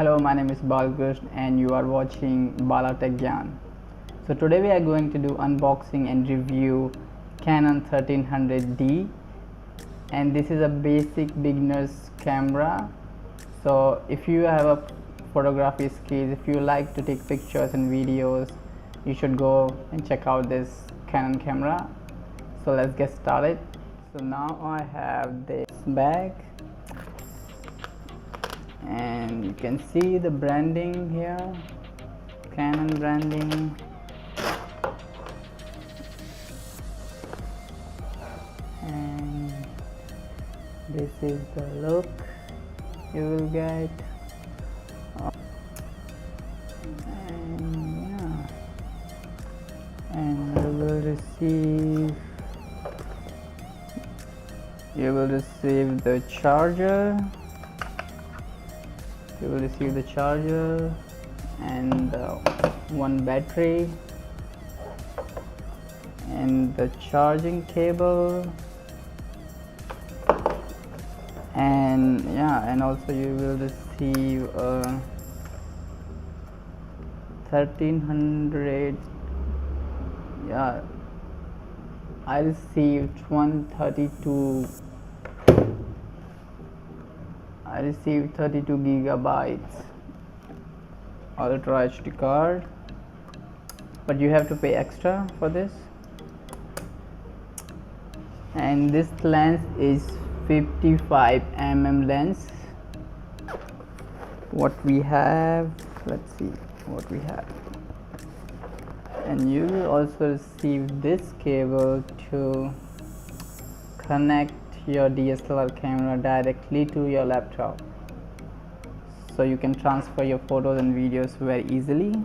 Hello, my name is Balkrishna and you are watching Balatech gyaan. So today we are going to do unboxing and review Canon 1300D, and this is a basic beginner's camera. So if you have a photography skills, if you like to take pictures and videos, you should go and check out this Canon camera. So let's get started. So now I have this bag, and you can see the branding here, Canon branding. And this is the look you will get. And yeah, and you will receive the charger. You will receive the charger and one battery and the charging cable, and yeah, and also you will receive a 1300. Yeah, I received 32 gigabytes Ultra HD card, but you have to pay extra for this. And this lens is 55mm lens. What we have, let's see what we have. And you will also receive this cable to connect your DSLR camera directly to your laptop, so you can transfer your photos and videos very easily.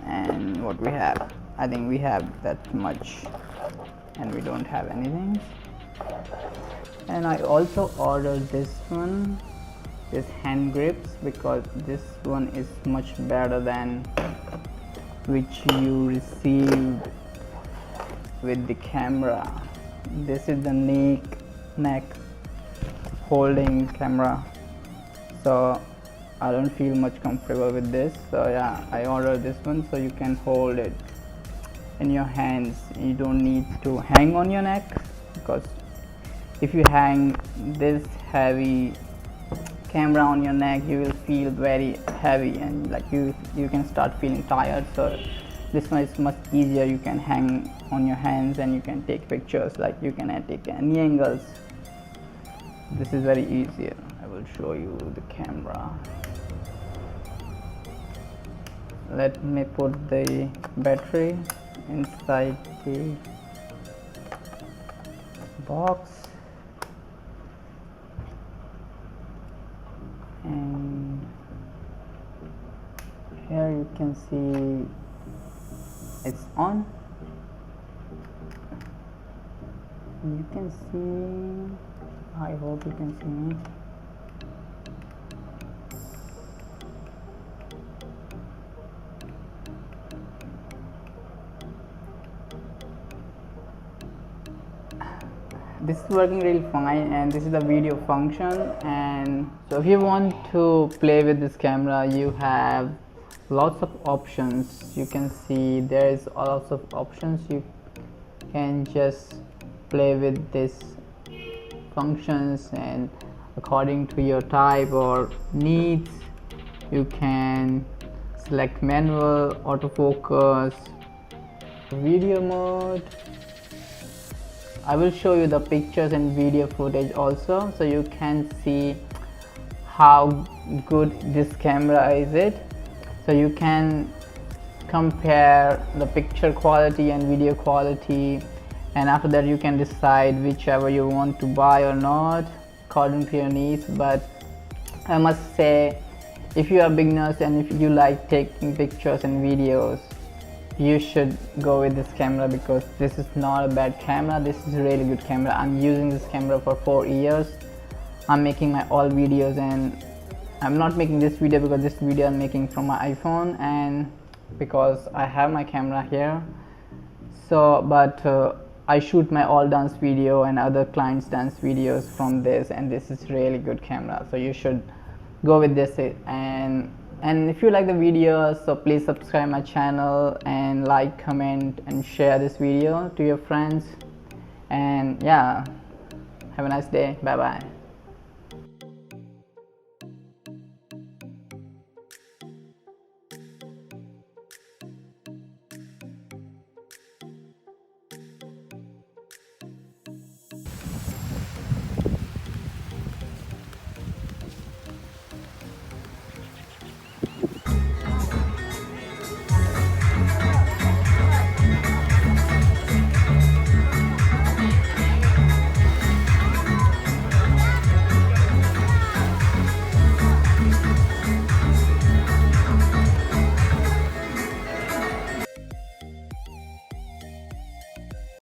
And what we have, I think we have that much, and we don't have anything. And I also ordered this one, this hand grips, because this one is much better than which you received with the camera. This is the neck holding camera, so I don't feel much comfortable with this. So yeah, I ordered this one so you can hold it in your hands. You don't need to hang on your neck, because if you hang this heavy camera on your neck, you will feel very heavy, and like you can start feeling tired. So this one is much easier. You can hang on your hands and you can take pictures, like you can take any angles. This is very easier. I will show you the camera. Let me put the battery inside the box, and here you can see it's on. You can see, I hope you can see me. This is working really fine, and this is the video function. And so if you want to play with this camera, you have lots of options. You can see there is lots of options. You can just play with this functions, and according to your type or needs, you can select manual, autofocus, video mode. I will show you the pictures and video footage also, so you can see how good this camera is it. So you can compare the picture quality and video quality, and after that you can decide whichever you want to buy or not according to your needs. But I must say, if you are beginners and if you like taking pictures and videos, you should go with this camera, because this is not a bad camera. This is a really good camera. I'm using this camera for 4 years. I'm making my all videos, and I'm not making this video because this video I'm making from my iPhone, and because I have my camera here. So but I shoot my all dance video and other clients dance videos from this, and this is really good camera. So you should go with this. And if you like the video, so please subscribe my channel and like, comment and share this video to your friends. And yeah, have a nice day. Bye bye.